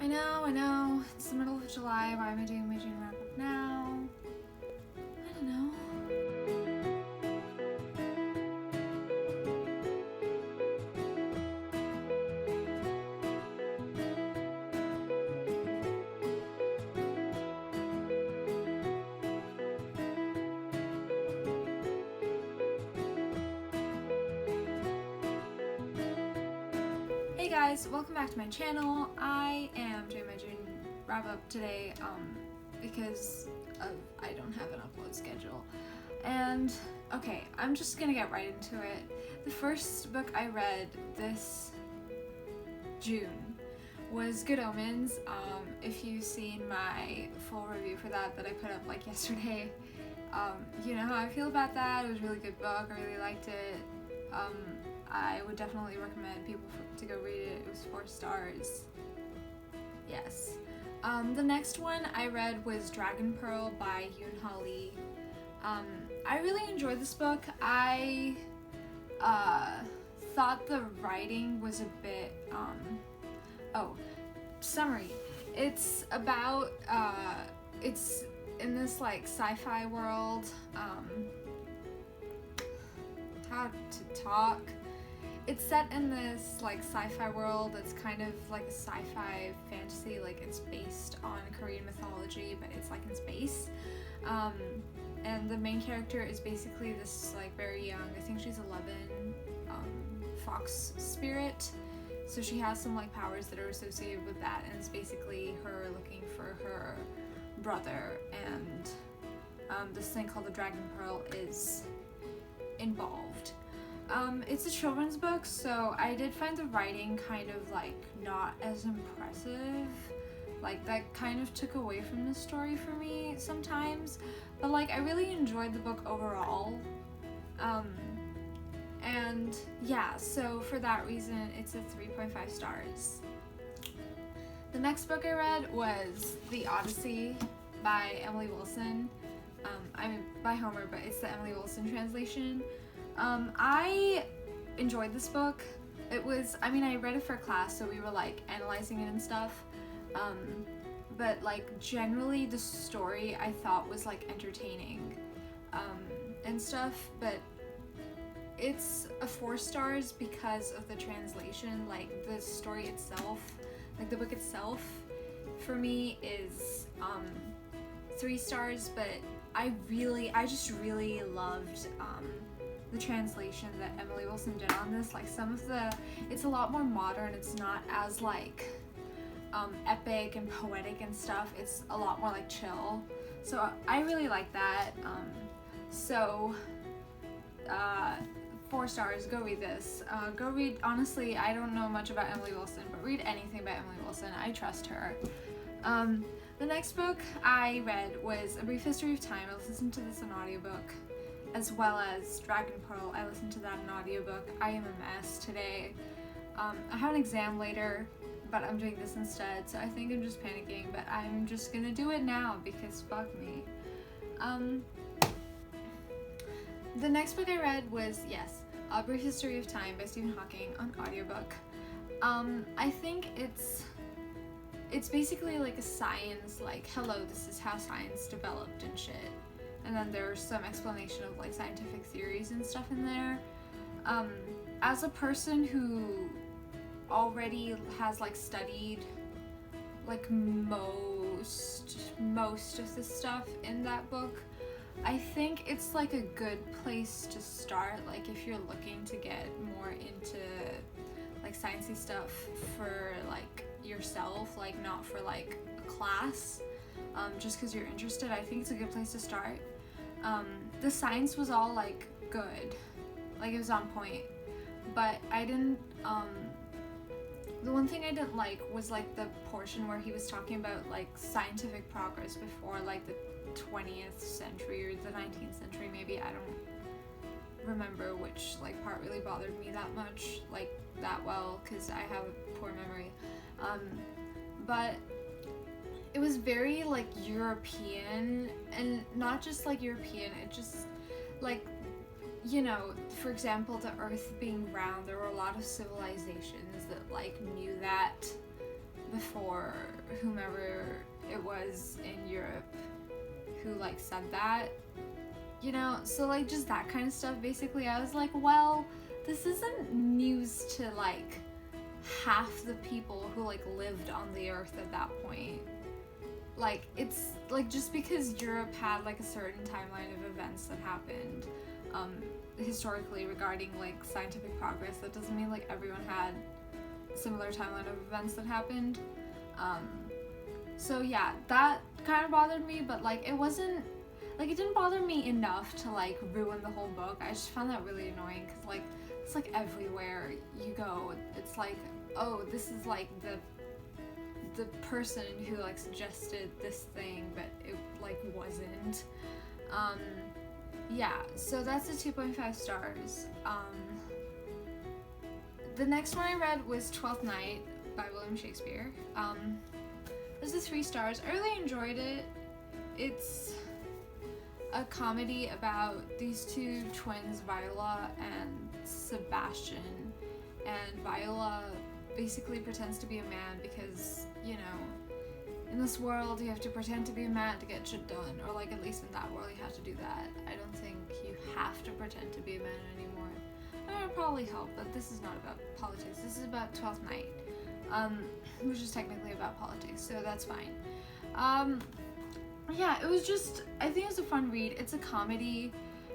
I know, it's the middle of July. Why am I doing my June wrap up now? I don't know. Hey guys, welcome back to my channel. I am doing my June wrap up today because I don't have an upload schedule. And okay, I'm just gonna get right into it. The first book I read this June was Good Omens. If you've seen my full review for that I put up like yesterday, you know how I feel about that. It was a really good book. I really liked it. I would definitely recommend people to go read it. It was 4 stars. Yes. The next one I read was Dragon Pearl by Yoon. I really enjoyed this book. I thought the writing was a bit, summary. It's about, it's in this like sci-fi world, how to talk. It's set in this like sci-fi world that's kind of like a sci-fi fantasy, like it's based on Korean mythology, but it's like in space. And the main character is basically this like very young, I think she's 11, fox spirit. So she has some like powers that are associated with that, and it's basically her looking for her brother, and this thing called the Dragon Pearl is involved. It's a children's book, so I did find the writing kind of like not as impressive. Like that kind of took away from the story for me sometimes, but like I really enjoyed the book overall. And yeah, so for that reason it's a 3.5 stars. The next book I read was The Odyssey by Emily Wilson. I mean by Homer, but it's the Emily Wilson translation. I enjoyed this book. It was, I mean, I read it for class, so we were like analyzing it and stuff. But like generally the story I thought was like entertaining, and stuff, but it's a 4 stars because of the translation. Like the story itself, like the book itself for me is 3 stars, but I just really loved the translation that Emily Wilson did on this. Like it's a lot more modern. It's not as like epic and poetic and stuff. It's a lot more like chill. So I really like that. 4 stars, go read this. Go read, honestly, I don't know much about Emily Wilson, but read anything by Emily Wilson. I trust her. The next book I read was A Brief History of Time. I listened to this in audiobook, as well as Dragon Pearl. I listened to that in audiobook. I am a mess today. I have an exam later, but I'm doing this instead, so I think I'm just panicking, but I'm just gonna do it now because fuck me. The next book I read was, yes, A Brief History of Time by Stephen Hawking on audiobook. I think it's basically like a science, like, hello, this is how science developed and shit. And then there's some explanation of like scientific theories and stuff in there. As a person who already has like studied like most of the stuff in that book, I think it's like a good place to start, like if you're looking to get more into like sciencey stuff for like yourself, like not for like a class, just because you're interested. I think it's a good place to start. The science was all like good, like it was on point, but I didn't, the one thing I didn't like was like the portion where he was talking about like scientific progress before like the 20th century or the 19th century, maybe. I don't remember which like part really bothered me that much, like that well, because I have a poor memory. But it was very like European, and not just like European, it just like, you know, for example, the earth being round, there were a lot of civilizations that like knew that before whomever it was in Europe who like said that, you know, so like just that kind of stuff. Basically I was like, well, this isn't news to like half the people who like lived on the earth at that point. Like, it's like, just because Europe had like a certain timeline of events that happened historically regarding like scientific progress, that doesn't mean like everyone had a similar timeline of events that happened. So yeah, that kind of bothered me, but like it wasn't like, it didn't bother me enough to like ruin the whole book. I just found that really annoying because like it's like everywhere you go, it's like, oh, this is like the person who like suggested this thing, but it like wasn't. Yeah, so that's a 2.5 stars. The next one I read was Twelfth Night by William Shakespeare. This is 3 stars. I really enjoyed it. It's a comedy about these two twins, Viola and Sebastian, and Viola basically pretends to be a man because, you know, in this world you have to pretend to be a man to get shit done, or like at least in that world you have to do that. I don't think you have to pretend to be a man anymore. That would probably help, but this is not about politics. This is about Twelfth Night, which is technically about politics, so that's fine. Yeah, it was just, I think it was a fun read. It's a comedy.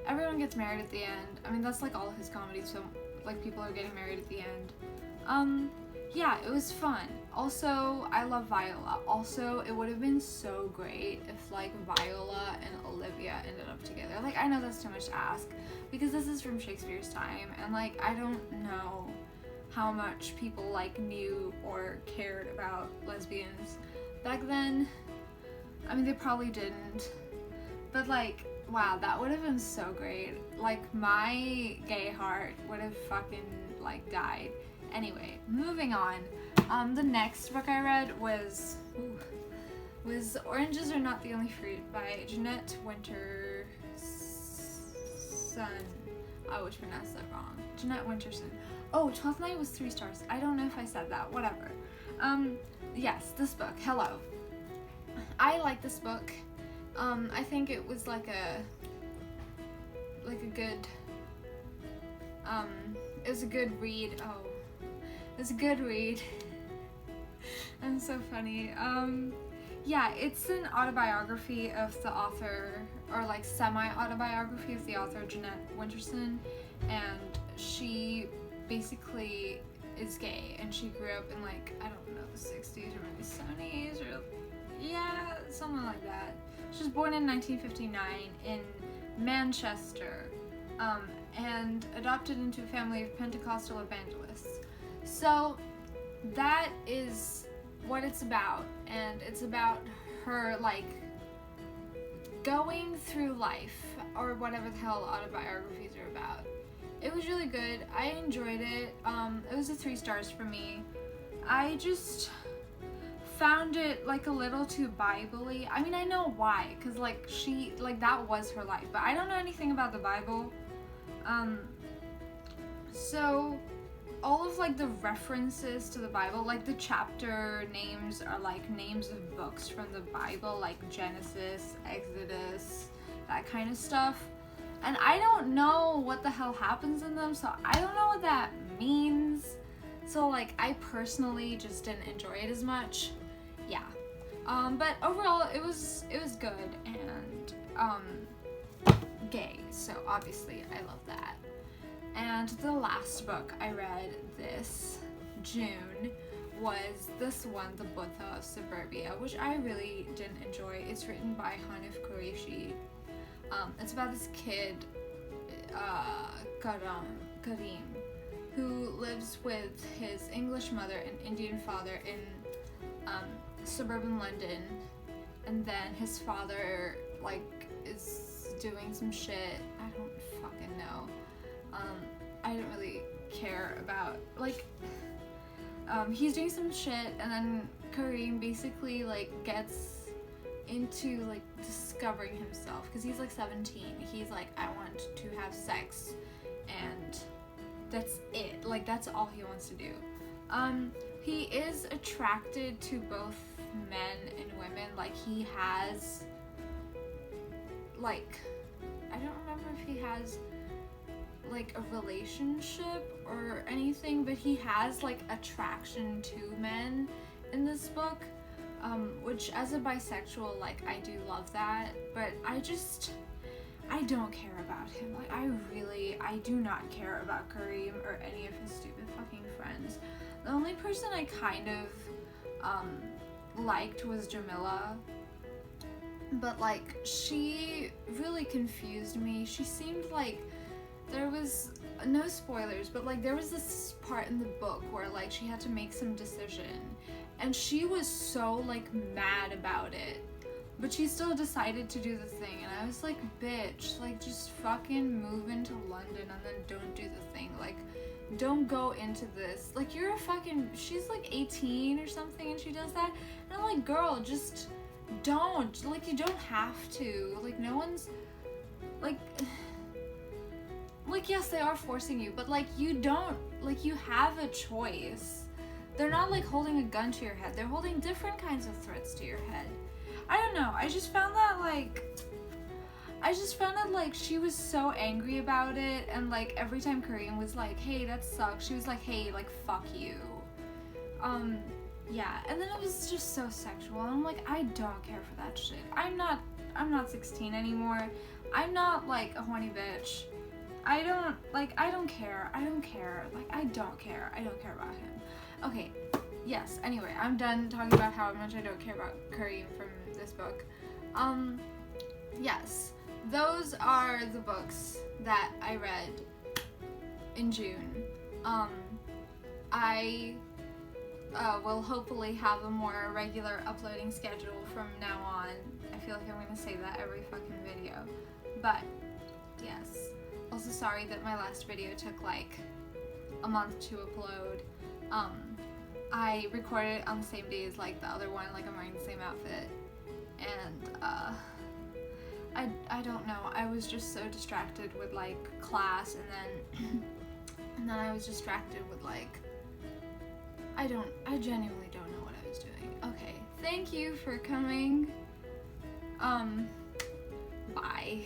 Everyone gets married at the end. I mean, that's like all his comedies, so like people are getting married at the end. Yeah, it was fun. Also, I love Viola. Also, it would have been so great if like Viola and Olivia ended up together. Like, I know that's too much to ask because this is from Shakespeare's time, and like I don't know how much people like knew or cared about lesbians back then. I mean, they probably didn't, but like, wow, that would have been so great. Like, my gay heart would have fucking like died. Anyway, moving on. The next book I read was Oranges Are Not the Only Fruit by Jeanette Winterson. I would pronounce that wrong. Jeanette Winterson. Oh, 12th Night was 3 stars. I don't know if I said that. Whatever. Yes, this book. Hello. I like this book. I think it was like a good, it was a good read. Oh, it was a good read. I'm so funny. Yeah, it's an autobiography of the author, or like semi-autobiography of the author, Jeanette Winterson, and she basically is gay, and she grew up in like, I don't know, the 60s or maybe 70s, or yeah, something like that. She was born in 1959 in Manchester, and adopted into a family of Pentecostal evangelists. So that is what it's about, and it's about her like going through life, or whatever the hell autobiographies are about. It was really good. I enjoyed it. It was a 3 stars for me. I just found it like a little too Bible-y. I mean, I know why, because like she, like that was her life, but I don't know anything about the Bible. So all of like the references to the Bible, like the chapter names are like names of books from the Bible, like Genesis, Exodus, that kind of stuff. And I don't know what the hell happens in them, so I don't know what that means. So like I personally just didn't enjoy it as much. Yeah. But overall it was good and gay, so obviously I love that. And the last book I read this June was this one, The Buddha of Suburbia, which I really didn't enjoy. It's written by Hanif Kureishi. It's about this kid, Karim, who lives with his English mother and Indian father in suburban London, and then his father like is doing some shit. I don't fucking know. I don't really care about like he's doing some shit, and then Karim basically like gets into like discovering himself because he's like 17. He's like, I want to have sex, and that's it. Like that's all he wants to do. he is attracted to both men and women. Like, he has, like, I don't remember if he has, like, a relationship or anything, but he has, like, attraction to men in this book, which, as a bisexual, like, I do love that, but I don't care about him. Like, I do not care about Kareem or any of his stupid fucking friends. The only person I kind of liked was Jamila, but, like, she really confused me. She seemed like there was, no spoilers, but, like, there was this part in the book where, like, she had to make some decision, and she was so, like, mad about it, but she still decided to do the thing, and I was like, bitch, like, just fucking move into London and then don't do the thing. Like, don't go into this. Like, you're a fucking, she's like 18 or something and she does that, and I'm like, girl, just don't. Like, you don't have to. Like, no one's, like, yes, they are forcing you, but, like, you don't, like, you have a choice. They're not, like, holding a gun to your head. They're holding different kinds of threats to your head. I don't know. I just found that, like, she was so angry about it, and, like, every time Kareem was like, hey, that sucks, she was like, hey, like, fuck you. Yeah, and then it was just so sexual, and I'm like, I don't care for that shit. I'm not 16 anymore. I'm not, like, a horny bitch. I don't care. Like, I don't care about him. Okay, yes, anyway, I'm done talking about how much I don't care about Kareem from this book. Yes, those are the books that I read in June. I will hopefully have a more regular uploading schedule from now on. I feel like I'm gonna say that every fucking video. But, yes. Also sorry that my last video took, like, a month to upload. I recorded it on the same day as, like, the other one, like, I'm wearing the same outfit, and, I don't know, I was just so distracted with, like, class, and then I was distracted with, like, I genuinely don't know what I was doing. Okay, thank you for coming, bye.